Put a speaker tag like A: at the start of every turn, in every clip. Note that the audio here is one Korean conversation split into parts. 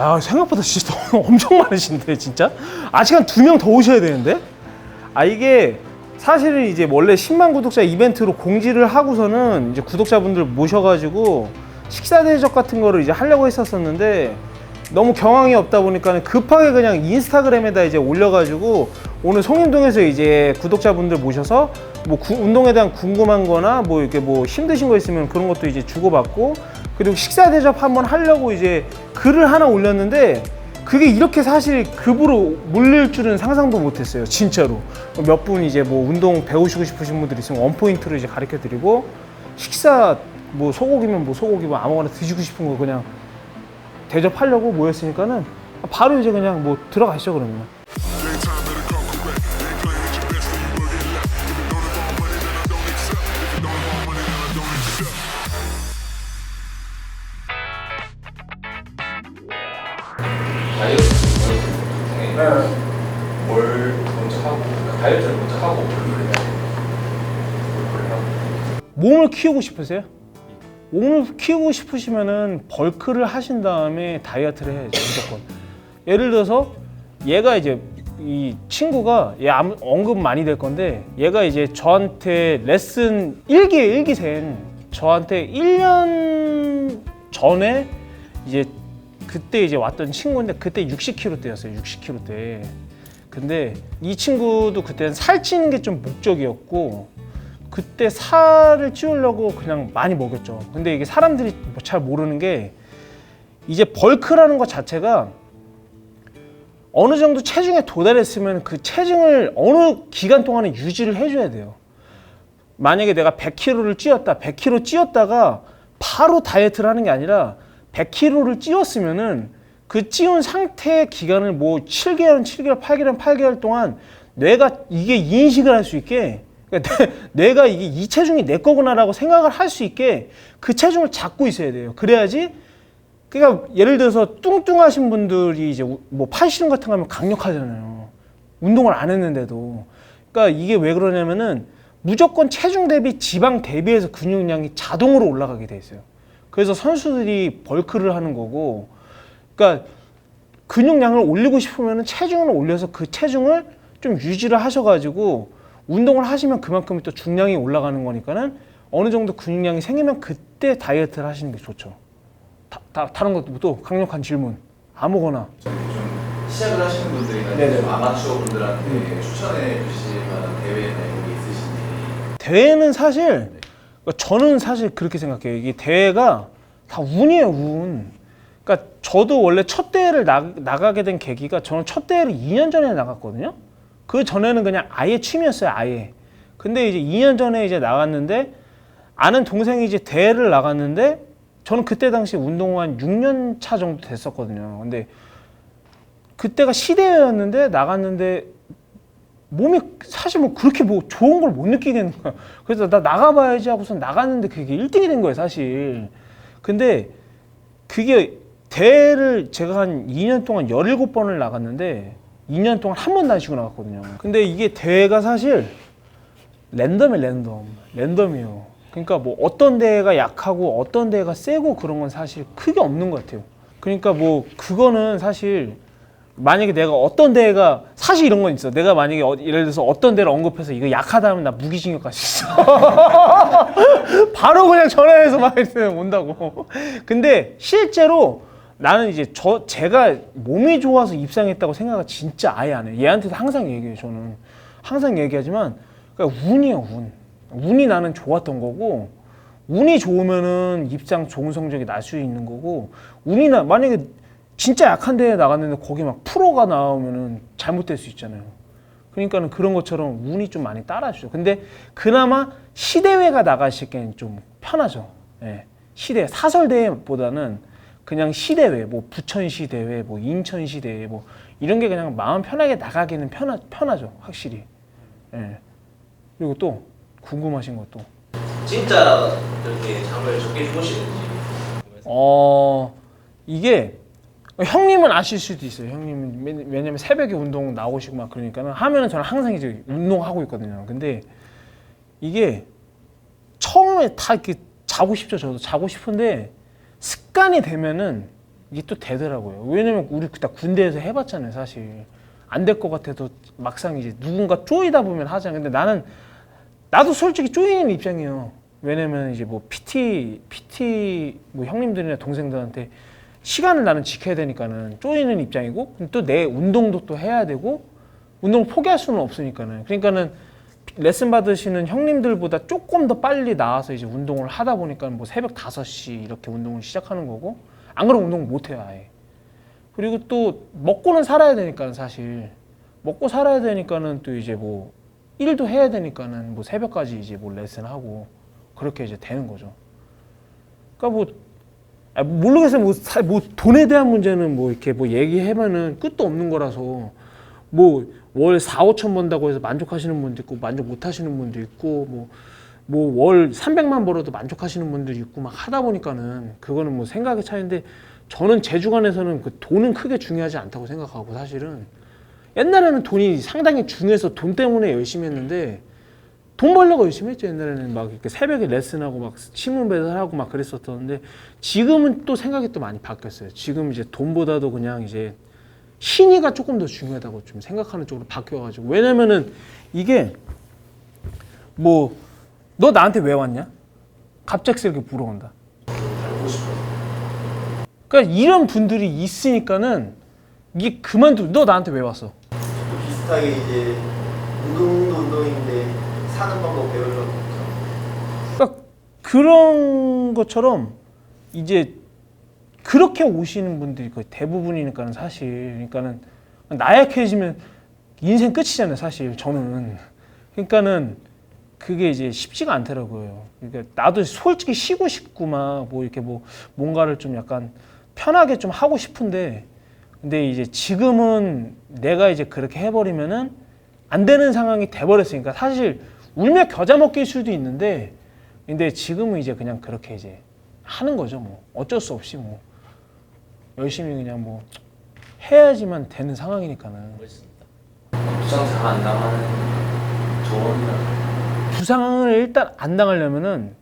A: 아, 생각보다 진짜 엄청 많으신데, 진짜? 아직 한 2명 더 오셔야 되는데? 아, 이게 사실은 이제 원래 10만 구독자 이벤트로 공지를 하고서는 이제 구독자분들 모셔가지고 식사 대접 같은 거를 이제 하려고 했었었는데 너무 경황이 없다 보니까 급하게 그냥 인스타그램에다 이제 올려가지고 오늘 송림동에서 이제 구독자분들 모셔서 뭐 운동에 대한 궁금한 거나 뭐 이렇게 뭐 힘드신 거 있으면 그런 것도 이제 주고받고, 그리고 식사 대접 한번 하려고 이제 글을 하나 올렸는데 그게 이렇게 사실 급으로 몰릴 줄은 상상도 못했어요. 진짜로 몇 분 이제 뭐 운동 배우시고 싶으신 분들 있으면 원포인트로 이제 가르쳐 드리고, 식사 뭐 소고기면 뭐 소고기 뭐 아무거나 드시고 싶은 거 그냥 대접하려고 모였으니까는 바로 이제 그냥 뭐 들어가시죠 그러면.
B: 뭘 먼저 하고, 다이어트를 먼저 하고 그걸
A: 몸을 키우고 싶으세요? 몸을 키우고 싶으시면은 벌크를 하신 다음에 다이어트를 해야죠, 무조건. 예를 들어서 얘가 이제 이 친구가 얘 언급 많이 될 건데, 얘가 이제 저한테 레슨 1기생 저한테 1년 전에 이제 그때 이제 왔던 친구인데 그때 60kg대였어요. 60kg대. 근데 이 친구도 그때는 살찌는 게 좀 목적이었고 그때 살을 찌우려고 그냥 많이 먹였죠. 근데 이게 사람들이 잘 모르는 게 이제 벌크라는 것 자체가 어느 정도 체중에 도달했으면 그 체중을 어느 기간 동안에 유지를 해줘야 돼요. 만약에 내가 100kg를 찌웠다, 100kg 찌웠다가 바로 다이어트를 하는 게 아니라 100kg를 찌웠으면은 그 찌운 상태의 기간을 뭐 7개월, 8개월 동안 뇌가 이게 인식을 할 수 있게, 그러니까 내가 이게 이 체중이 내 거구나라고 생각을 할 수 있게 그 체중을 잡고 있어야 돼요. 그래야지. 그러니까 예를 들어서 뚱뚱하신 분들이 이제 뭐 팔씨름 같은 거 하면 강력하잖아요. 운동을 안 했는데도. 그러니까 이게 왜 그러냐면은 무조건 체중 대비 지방 대비해서 근육량이 자동으로 올라가게 돼 있어요. 그래서 선수들이 벌크를 하는 거고, 그러니까 근육량을 올리고 싶으면 체중을 올려서 그 체중을 좀 유지를 하셔가지고 운동을 하시면 그만큼 또 중량이 올라가는 거니까는 어느 정도 근육량이 생기면 그때 다이어트를 하시는 게 좋죠. 다른 것도 또 강력한 질문 아무거나.
B: 좀 시작을 하시는 분들이나
A: 네네.
B: 좀 아마추어 분들한테 추천해 주실 만한 대회나 이런 게 있으신지.
A: 대회는 사실 저는 사실 그렇게 생각해요. 이게 대회가 다 운이에요, 운. 그러니까 저도 원래 첫 대회를 나가게 된 계기가, 저는 첫 대회를 2년 전에 나갔거든요. 그 전에는 그냥 아예 취미였어요, 아예. 근데 이제 2년 전에 이제 나갔는데, 아는 동생이 이제 대회를 나갔는데, 저는 그때 당시 운동 한 6년 차 정도 됐었거든요. 근데 그때가 시대회였는데 나갔는데 몸이 사실 뭐 그렇게 뭐 좋은 걸 못 느끼겠는 거야. 그래서 나 나가봐야지 하고서 나갔는데 그게 1등이 된 거예요, 사실. 근데 그게 대회를 제가 한 2년 동안 17번을 나갔는데 2년 동안 한 번도 안 쉬고 나갔거든요. 근데 이게 대회가 사실 랜덤이에요. 그러니까 뭐 어떤 대회가 약하고 어떤 대회가 세고 그런 건 사실 크게 없는 것 같아요. 그러니까 뭐 그거는 사실 만약에 내가 어떤 대회가, 사실 이런 건 있어. 내가 만약에 예를 들어서 어떤 대회를 언급해서 이거 약하다 하면 나 무기징역 갈 수 있어. 바로 그냥 전화해서 막 온다고. 근데 실제로 나는 이제 제가 몸이 좋아서 입상했다고 생각을 진짜 아예 안 해요. 얘한테도 항상 얘기해요. 저는 항상 얘기하지만 그러니까 운이에요, 운. 운이 나는 좋았던 거고, 운이 좋으면은 입상 좋은 성적이 날 수 있는 거고, 만약에 진짜 약한 데에 나갔는데 거기 막 프로가 나오면은 잘못될 수 있잖아요. 그러니까는 그런 것처럼 운이 좀 많이 따라주죠. 근데 그나마 시대회가 나가실 때는 좀 편하죠. 예. 시대 사설대회보다는 그냥 시대회, 뭐 부천시 대회, 뭐 인천시 대회, 뭐 이런 게 그냥 마음 편하게 나가기는 편하죠, 확실히. 예. 그리고 또 궁금하신 것도.
C: 진짜 이렇게 잠을 적게 주무시는지.
A: 이게 형님은 아실 수도 있어요. 형님은 왜냐면 새벽에 운동 나오시고 막 그러니까는 하면은 저는 항상 이제 운동하고 있거든요. 근데 이게 처음에 다 이렇게 자고 싶죠. 저도 자고 싶은데 습관이 되면은 이게 또 되더라고요. 왜냐면 우리 다 군대에서 해봤잖아요. 사실 안 될 것 같아도 막상 이제 누군가 쪼이다 보면 하잖아요. 근데 나도 솔직히 쪼이는 입장이에요. 왜냐면 이제 뭐 PT 뭐 형님들이나 동생들한테 시간을 나는 지켜야 되니까는 쪼이는 입장이고, 또 내 운동도 또 해야 되고, 운동을 포기할 수는 없으니까는. 그러니까는 레슨 받으시는 형님들보다 조금 더 빨리 나와서 이제 운동을 하다 보니까 뭐 새벽 5시 이렇게 운동을 시작하는 거고, 안 그러면 운동을 못 해요, 아예. 그리고 또 먹고는 살아야 되니까, 사실 먹고 살아야 되니까는 또 이제 뭐 일도 해야 되니까는 뭐 새벽까지 이제 뭐 레슨하고 그렇게 이제 되는 거죠. 그러니까 모르겠어요. 뭐 돈에 대한 문제는 뭐 이렇게 뭐 얘기해면은 끝도 없는 거라서, 뭐 월 4, 5천 번다고 해서 만족하시는 분도 있고 만족 못 하시는 분도 있고, 뭐 월 300만 벌어도 만족하시는 분들이 있고 막 하다 보니까는 그거는 뭐 생각의 차이인데, 저는 제 주관에서는 그 돈은 크게 중요하지 않다고 생각하고, 사실은 옛날에는 돈이 상당히 중요해서 돈 때문에 열심히 했는데, 돈 벌려고 열심히 했죠. 옛날에는 막 이렇게 새벽에 레슨하고 막 신문 배달하고 막 그랬었는데, 지금은 또 생각이 또 많이 바뀌었어요. 지금 이제 돈보다도 그냥 이제 신의가 조금 더 중요하다고 좀 생각하는 쪽으로 바뀌어가지고. 왜냐면은 이게 뭐 너 나한테 왜 왔냐? 갑작스럽게 물어본다.
C: 알고 싶어서.
A: 그러니까 이런 분들이 있으니까는 이게 너 나한테 왜 왔어?
D: 또 비슷하게 이제 운동도 운동인데 사는 방법 배우려고.
A: 그러니까 그런 것처럼 이제 그렇게 오시는 분들이 거의 대부분이니까는, 사실 그러니까는 나약해지면 인생 끝이잖아요, 사실 저는. 그러니까는 그게 이제 쉽지가 않더라고요. 그러니까 나도 솔직히 쉬고 싶고 막 뭐 이렇게 뭐 뭔가를 좀 약간 편하게 좀 하고 싶은데, 근데 이제 지금은 내가 이제 그렇게 해버리면은 안 되는 상황이 돼버렸으니까, 사실 울며 겨자 먹기일 수도 있는데, 근데 지금은 이제 그냥 그렇게 이제 하는 거죠. 뭐 어쩔 수 없이 뭐 열심히 그냥 뭐 해야지만 되는 상황이니까는.
C: 멋있습니다. 부상 잘 안 당하는 조언이나.
A: 부상을 일단 안 당하려면은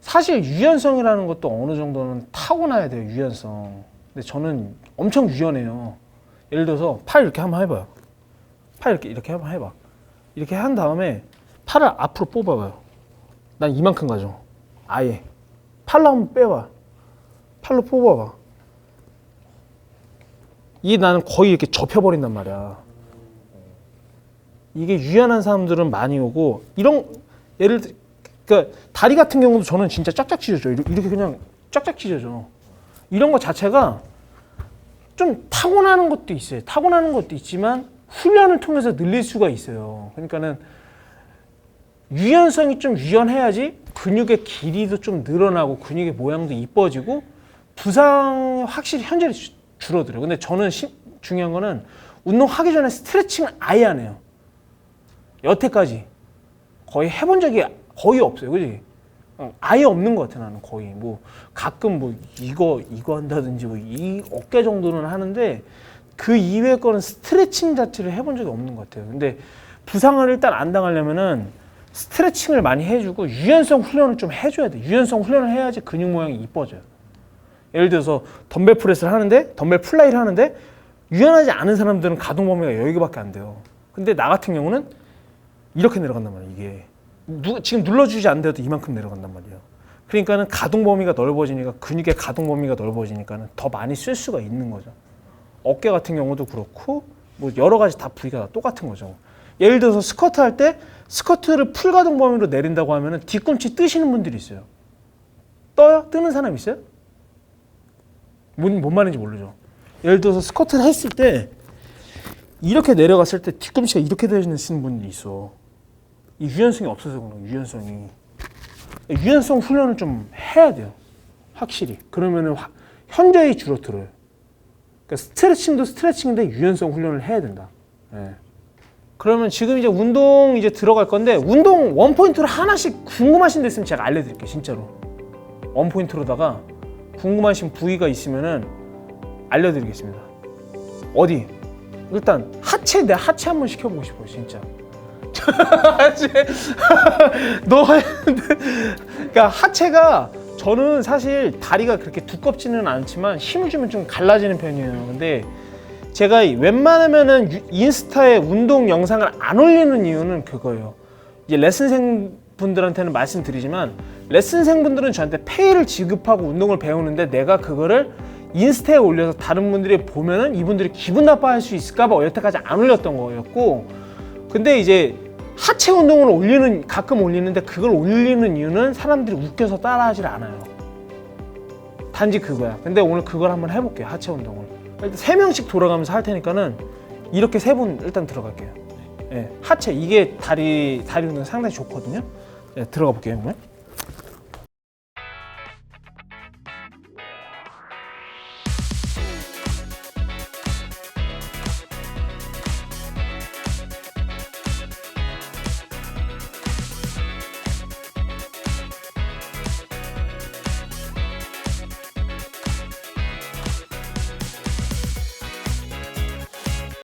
A: 사실 유연성이라는 것도 어느 정도는 타고나야 돼요. 유연성. 근데 저는 엄청 유연해요. 예를 들어서 팔 이렇게 한번 해봐요. 팔 이렇게 한번 해봐. 이렇게 한 다음에 팔을 앞으로 뽑아봐요. 난 이만큼 가죠. 아예 팔로 한번 빼봐. 팔로 뽑아봐. 이게 나는 거의 이렇게 접혀버린단 말이야. 이게 유연한 사람들은 많이 오고, 이런 예를 들어 그러니까 다리 같은 경우도 저는 진짜 쫙쫙 찢어져. 이렇게 그냥 쫙쫙 찢어져. 이런 거 자체가 좀 타고나는 것도 있어요. 타고나는 것도 있지만 훈련을 통해서 늘릴 수가 있어요. 그러니까는 유연성이 좀 유연해야지 근육의 길이도 좀 늘어나고 근육의 모양도 이뻐지고 부상이 확실히 현저히 줄어들어요. 근데 저는 중요한 거는 운동하기 전에 스트레칭을 아예 안 해요. 여태까지 거의 해본 적이 거의 없어요. 그지? 아예 없는 것 같아. 나는 거의 뭐 가끔 뭐 이거 한다든지 뭐 이 어깨 정도는 하는데, 그 이외의 거는 스트레칭 자체를 해본 적이 없는 것 같아요. 근데 부상을 일단 안 당하려면은 스트레칭을 많이 해주고 유연성 훈련을 좀 해줘야 돼. 유연성 훈련을 해야지 근육 모양이 이뻐져요. 예를 들어서 덤벨 프레스를 하는데, 덤벨 플라이를 하는데 유연하지 않은 사람들은 가동 범위가 여기밖에 안 돼요. 근데 나 같은 경우는 이렇게 내려간단 말이에요. 이게 지금 눌러주지 않는데도 이만큼 내려간단 말이에요. 그러니까는 가동 범위가 넓어지니까, 근육의 가동 범위가 넓어지니까는 더 많이 쓸 수가 있는 거죠. 어깨 같은 경우도 그렇고 뭐 여러 가지 다 부위가 다 똑같은 거죠. 예를 들어서 스쿼트 할 때 스쿼트를 풀 가동 범위로 내린다고 하면은 뒤꿈치 뜨시는 분들이 있어요. 떠요? 뜨는 사람 있어요? 뭔 말인지 모르죠. 예를 들어서 스쿼트를 했을 때 이렇게 내려갔을 때 뒤꿈치가 이렇게 되시는 분들이 있어. 이 유연성이 없어서 그런 거예요. 유연성 훈련을 좀 해야 돼요. 확실히. 그러면은 현저히 줄어들어요. 그러니까 스트레칭도 스트레칭인데 유연성 훈련을 해야 된다. 네. 그러면 지금 이제 운동 이제 들어갈 건데, 운동 원포인트로 하나씩 궁금하신 데 있으면 제가 알려드릴게요. 진짜로. 원포인트로다가 궁금하신 부위가 있으면은 알려드리겠습니다. 어디? 일단 하체, 내 하체 한번 시켜보고 싶어요. 진짜. 하체. 너 그러니까 하체가 저는 사실 다리가 그렇게 두껍지는 않지만 힘을 주면 좀 갈라지는 편이에요. 근데 제가 웬만하면은 인스타에 운동 영상을 안 올리는 이유는 그거예요. 이제 레슨생 분들한테는 말씀드리지만 레슨생 분들은 저한테 페이를 지급하고 운동을 배우는데 내가 그거를 인스타에 올려서 다른 분들이 보면은 이분들이 기분 나빠할 수 있을까봐 여태까지 안 올렸던 거였고, 근데 이제 하체 운동을 가끔 올리는데 그걸 올리는 이유는 사람들이 웃겨서 따라하질 않아요. 단지 그거야. 근데 오늘 그걸 한번 해볼게요. 하체 운동을 일단 3명씩 돌아가면서 할 테니까는 이렇게 3분 일단 들어갈게요. 예, 하체 이게 다리 운동 상당히 좋거든요. 예, 들어가 볼게요. 오늘.